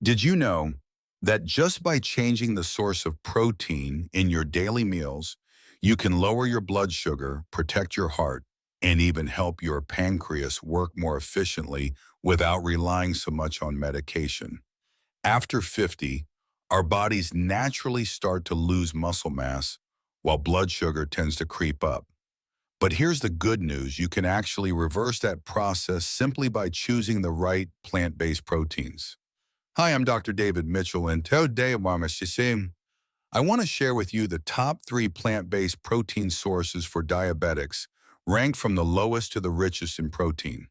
Did you know that just by changing the source of protein in your daily meals, you can lower your blood sugar, protect your heart, and even help your pancreas work more efficiently without relying so much on medication? After 50, our bodies naturally start to lose muscle mass while blood sugar tends to creep up. But here's the good news. You can actually reverse that process simply by choosing the right plant-based proteins. Hi, I'm Dr. David Mitchell, and today, I want to share with you the top three plant-based protein sources for diabetics, ranked from the lowest to the richest in protein.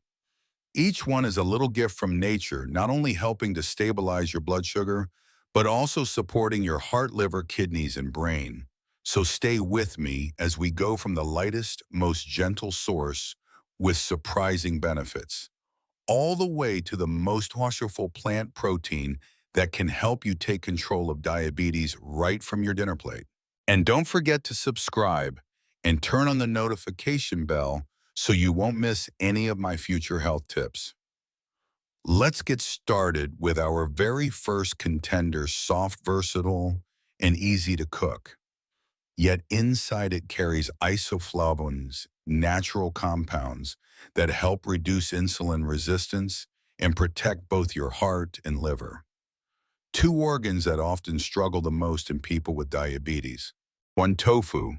Each one is a little gift from nature, not only helping to stabilize your blood sugar, but also supporting your heart, liver, kidneys, and brain. So stay with me as we go from the lightest, most gentle source with surprising benefits all the way to the most wonderful plant protein that can help you take control of diabetes right from your dinner plate. And don't forget to subscribe and turn on the notification bell so you won't miss any of my future health tips. Let's get started with our very first contender, soft, versatile, and easy to cook. Yet inside it carries isoflavones, natural compounds that help reduce insulin resistance and protect both your heart and liver. Two organs that often struggle the most in people with diabetes. One, tofu,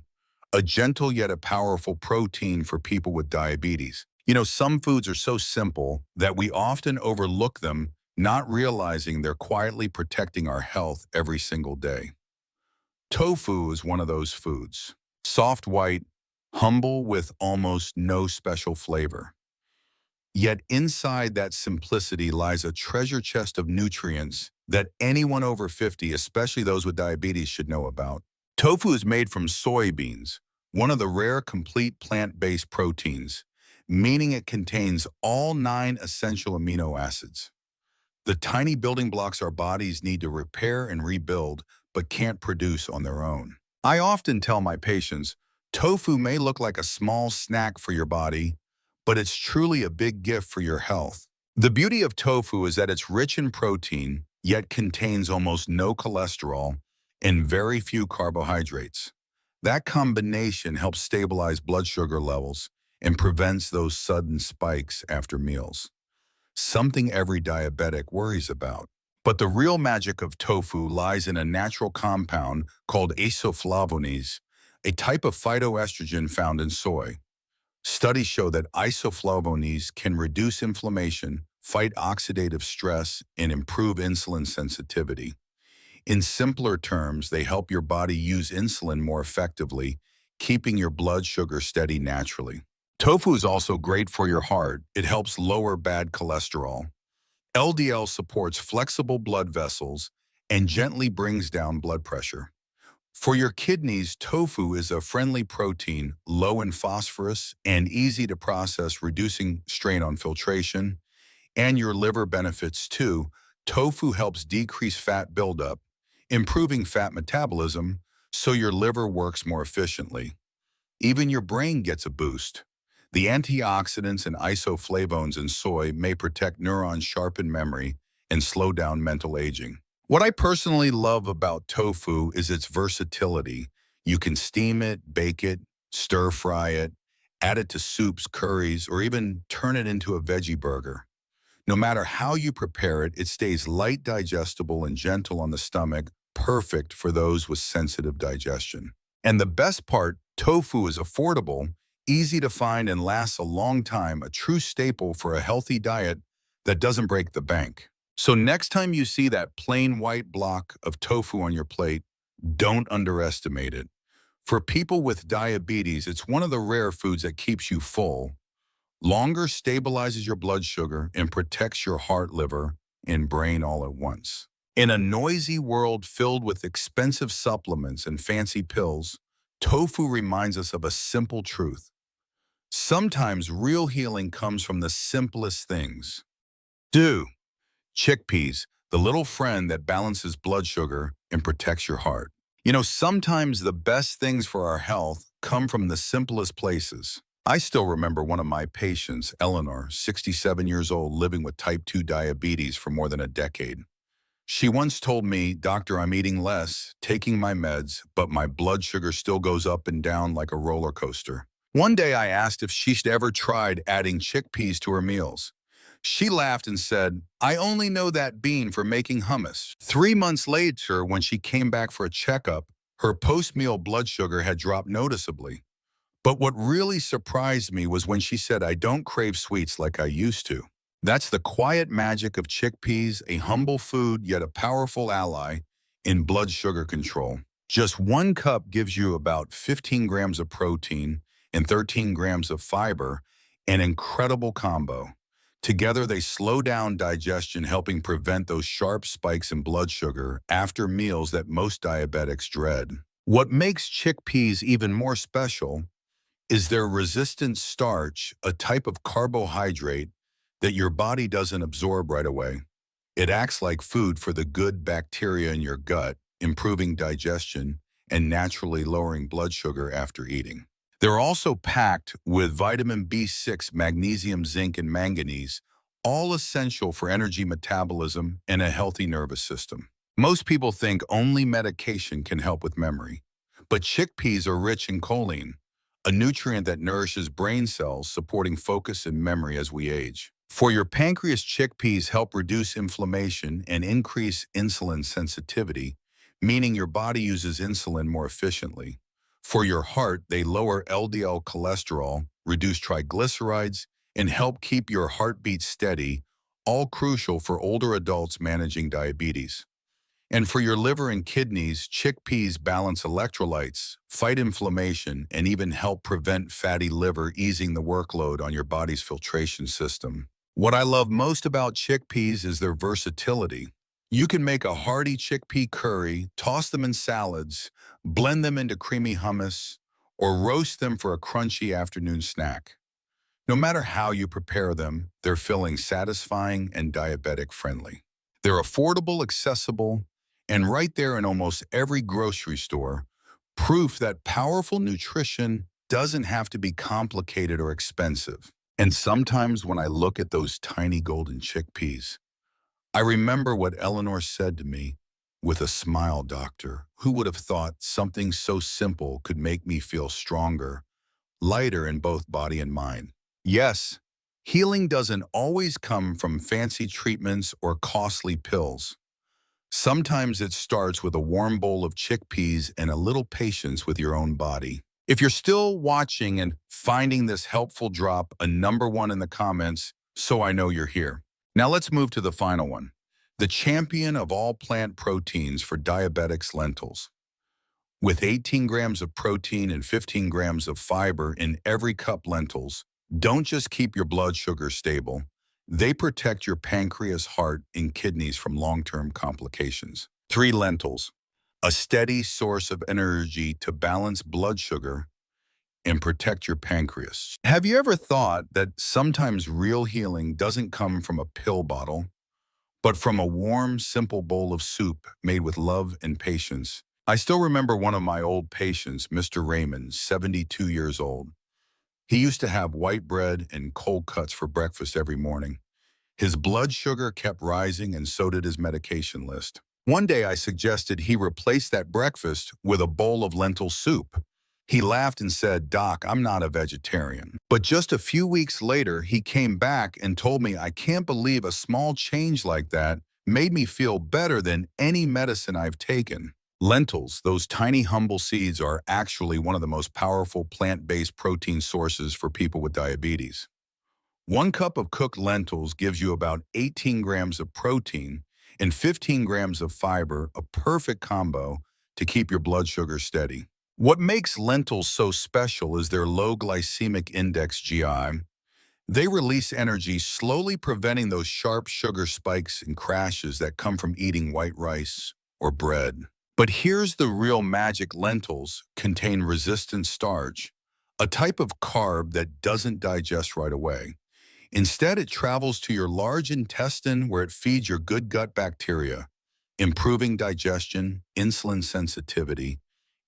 a gentle yet a powerful protein for people with diabetes. Some foods are so simple that we often overlook them, not realizing they're quietly protecting our health every single day. Tofu is one of those foods. Soft white, humble with almost no special flavor. Yet inside that simplicity lies a treasure chest of nutrients that anyone over 50, especially those with diabetes, should know about. Tofu is made from soybeans, one of the rare complete plant-based proteins, meaning it contains all 9 essential amino acids. The tiny building blocks our bodies need to repair and rebuild, but can't produce on their own. I often tell my patients, tofu may look like a small snack for your body, but it's truly a big gift for your health. The beauty of tofu is that it's rich in protein, yet contains almost no cholesterol and very few carbohydrates. That combination helps stabilize blood sugar levels and prevents those sudden spikes after meals, something every diabetic worries about. But the real magic of tofu lies in a natural compound called isoflavones, a type of phytoestrogen found in soy. Studies show that isoflavones can reduce inflammation, fight oxidative stress, and improve insulin sensitivity. In simpler terms, they help your body use insulin more effectively, keeping your blood sugar steady naturally. Tofu is also great for your heart. It helps lower bad cholesterol. LDL supports flexible blood vessels and gently brings down blood pressure. For your kidneys, tofu is a friendly protein, low in phosphorus and easy to process, reducing strain on filtration. And your liver benefits too. Tofu helps decrease fat buildup, improving fat metabolism so your liver works more efficiently. Even your brain gets a boost. The antioxidants and isoflavones in soy may protect neurons, sharpen memory, and slow down mental aging. What I personally love about tofu is its versatility. You can steam it, bake it, stir fry it, add it to soups, curries, or even turn it into a veggie burger. No matter how you prepare it, it stays light, digestible, and gentle on the stomach, perfect for those with sensitive digestion. And the best part, tofu is affordable, easy to find, and lasts a long time, a true staple for a healthy diet that doesn't break the bank. So next time you see that plain white block of tofu on your plate, don't underestimate it. For people with diabetes, it's one of the rare foods that keeps you full, longer, stabilizes your blood sugar, and protects your heart, liver, and brain all at once. In a noisy world filled with expensive supplements and fancy pills, tofu reminds us of a simple truth. Sometimes real healing comes from the simplest things. Do. Chickpeas, the little friend that balances blood sugar and protects your heart. Sometimes the best things for our health come from the simplest places. I still remember one of my patients, Eleanor, 67 years old, living with type 2 diabetes for more than a decade. She once told me, "Doctor, I'm eating less, taking my meds, but my blood sugar still goes up and down like a roller coaster." One day I asked if she'd ever tried adding chickpeas to her meals. She laughed and said, "I only know that bean for making hummus." 3 months later, when she came back for a checkup, her post-meal blood sugar had dropped noticeably. But what really surprised me was when she said, "I don't crave sweets like I used to." That's the quiet magic of chickpeas, a humble food yet a powerful ally in blood sugar control. Just 1 cup gives you about 15 grams of protein and 13 grams of fiber, an incredible combo. Together, they slow down digestion, helping prevent those sharp spikes in blood sugar after meals that most diabetics dread. What makes chickpeas even more special is their resistant starch, a type of carbohydrate that your body doesn't absorb right away. It acts like food for the good bacteria in your gut, improving digestion and naturally lowering blood sugar after eating. They're also packed with vitamin B6, magnesium, zinc, and manganese, all essential for energy metabolism and a healthy nervous system. Most people think only medication can help with memory, but chickpeas are rich in choline, a nutrient that nourishes brain cells, supporting focus and memory as we age. For your pancreas, chickpeas help reduce inflammation and increase insulin sensitivity, meaning your body uses insulin more efficiently. For your heart, they lower LDL cholesterol, reduce triglycerides, and help keep your heartbeat steady, all crucial for older adults managing diabetes. And for your liver and kidneys, chickpeas balance electrolytes, fight inflammation, and even help prevent fatty liver, easing the workload on your body's filtration system. What I love most about chickpeas is their versatility. You can make a hearty chickpea curry, toss them in salads, blend them into creamy hummus, or roast them for a crunchy afternoon snack. No matter how you prepare them, they're filling, satisfying, and diabetic friendly. They're affordable, accessible, and right there in almost every grocery store, proof that powerful nutrition doesn't have to be complicated or expensive. And sometimes when I look at those tiny golden chickpeas, I remember what Eleanor said to me with a smile, "Doctor, who would have thought something so simple could make me feel stronger, lighter in both body and mind?" Yes, healing doesn't always come from fancy treatments or costly pills. Sometimes it starts with a warm bowl of chickpeas and a little patience with your own body. If you're still watching and finding this helpful, drop a #1 in the comments so I know you're here. Now let's move to the final one. The champion of all plant proteins for diabetics, lentils. With 18 grams of protein and 15 grams of fiber in every cup, lentils don't just keep your blood sugar stable, they protect your pancreas, heart, and kidneys from long-term complications. 3. Lentils, a steady source of energy to balance blood sugar and protect your pancreas. Have you ever thought that sometimes real healing doesn't come from a pill bottle, but from a warm, simple bowl of soup made with love and patience? I still remember one of my old patients, Mr. Raymond, 72 years old. He used to have white bread and cold cuts for breakfast every morning. His blood sugar kept rising, and so did his medication list. One day I suggested he replace that breakfast with a bowl of lentil soup. He laughed and said, "Doc, I'm not a vegetarian." But just a few weeks later, he came back and told me, "I can't believe a small change like that made me feel better than any medicine I've taken." Lentils, those tiny humble seeds, are actually one of the most powerful plant-based protein sources for people with diabetes. 1 cup of cooked lentils gives you about 18 grams of protein and 15 grams of fiber, a perfect combo to keep your blood sugar steady. What makes lentils so special is their low glycemic index, GI. They release energy, slowly preventing those sharp sugar spikes and crashes that come from eating white rice or bread. But here's the real magic: lentils contain resistant starch, a type of carb that doesn't digest right away. Instead, it travels to your large intestine where it feeds your good gut bacteria, improving digestion, insulin sensitivity,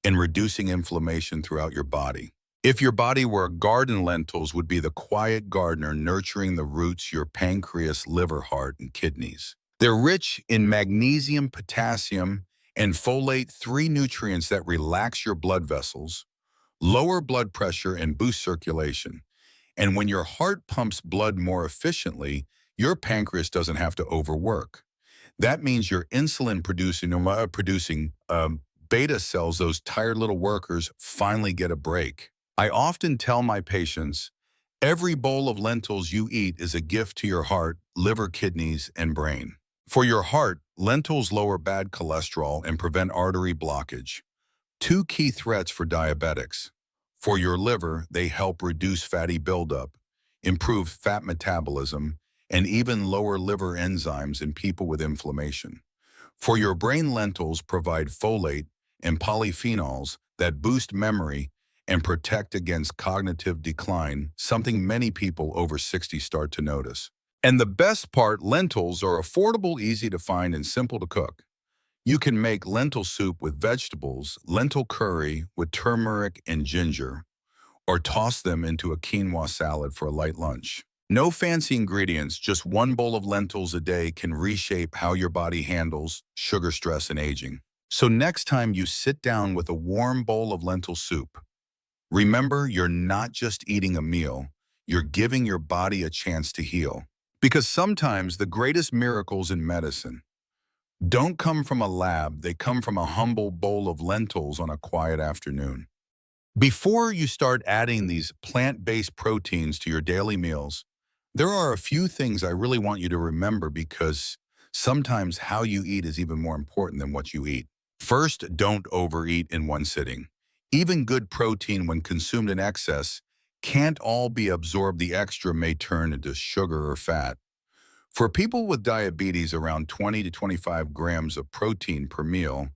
and reducing inflammation throughout your body. If your body were a garden, lentils would be the quiet gardener nurturing the roots, your pancreas, liver, heart, and kidneys. They're rich in magnesium, potassium, and folate, three nutrients that relax your blood vessels, lower blood pressure, and boost circulation. And when your heart pumps blood more efficiently, your pancreas doesn't have to overwork. That means your insulin producing beta cells, those tired little workers, finally get a break. I often tell my patients, every bowl of lentils you eat is a gift to your heart, liver, kidneys, and brain. For your heart, lentils lower bad cholesterol and prevent artery blockage, two key threats for diabetics. For your liver, they help reduce fatty buildup, improve fat metabolism, and even lower liver enzymes in people with inflammation. For your brain, lentils provide folate and polyphenols that boost memory and protect against cognitive decline, something many people over 60 start to notice. And the best part, lentils are affordable, easy to find, and simple to cook. You can make lentil soup with vegetables, lentil curry with turmeric and ginger, or toss them into a quinoa salad for a light lunch. No fancy ingredients, just one bowl of lentils a day can reshape how your body handles sugar, stress, and aging. So next time you sit down with a warm bowl of lentil soup, remember you're not just eating a meal, you're giving your body a chance to heal. Because sometimes the greatest miracles in medicine don't come from a lab, they come from a humble bowl of lentils on a quiet afternoon. Before you start adding these plant-based proteins to your daily meals, there are a few things I really want you to remember because sometimes how you eat is even more important than what you eat. First, don't overeat in one sitting. Even good protein, when consumed in excess, can't all be absorbed. The extra may turn into sugar or fat. For people with diabetes, around 20 to 25 grams of protein per meal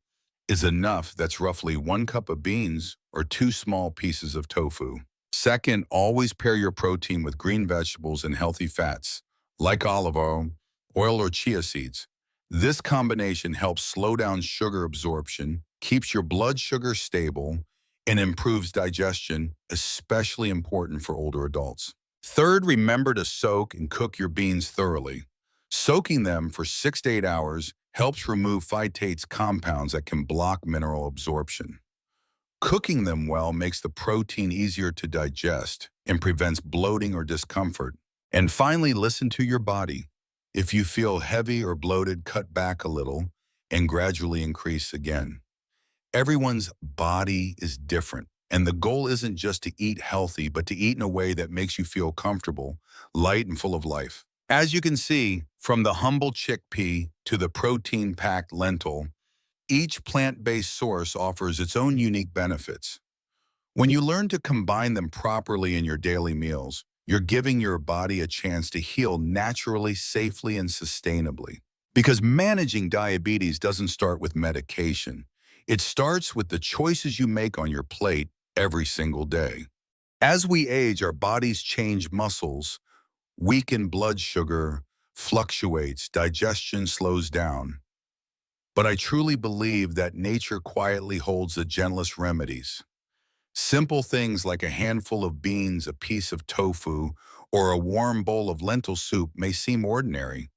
is enough. That's roughly 1 cup of beans or 2 small pieces of tofu. Second, always pair your protein with green vegetables and healthy fats, like olive oil or chia seeds. This combination helps slow down sugar absorption, keeps your blood sugar stable, and improves digestion, especially important for older adults. Third, remember to soak and cook your beans thoroughly. Soaking them for 6 to 8 hours helps remove phytates, compounds that can block mineral absorption. Cooking them well makes the protein easier to digest and prevents bloating or discomfort. And finally, listen to your body. If you feel heavy or bloated, cut back a little and gradually increase again. Everyone's body is different, and the goal isn't just to eat healthy, but to eat in a way that makes you feel comfortable, light, and full of life. As you can see, from the humble chickpea to the protein-packed lentil, each plant-based source offers its own unique benefits. When you learn to combine them properly in your daily meals, you're giving your body a chance to heal naturally, safely, and sustainably. Because managing diabetes doesn't start with medication. It starts with the choices you make on your plate every single day. As we age, our bodies change, muscles weaken, blood sugar fluctuates, digestion slows down. But I truly believe that nature quietly holds the gentlest remedies. Simple things like a handful of beans, a piece of tofu, or a warm bowl of lentil soup may seem ordinary,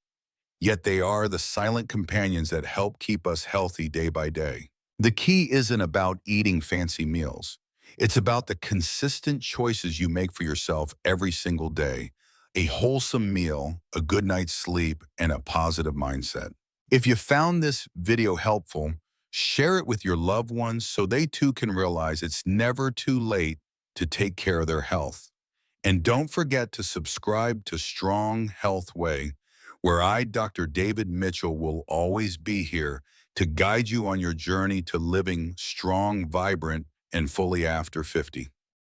yet they are the silent companions that help keep us healthy day by day. The key isn't about eating fancy meals. It's about the consistent choices you make for yourself every single day. A wholesome meal, a good night's sleep, and a positive mindset. If you found this video helpful, share it with your loved ones so they too can realize it's never too late to take care of their health. And don't forget to subscribe to Strong Health Way, where I, Dr. David Mitchell, will always be here to guide you on your journey to living strong, vibrant, and fully after 50.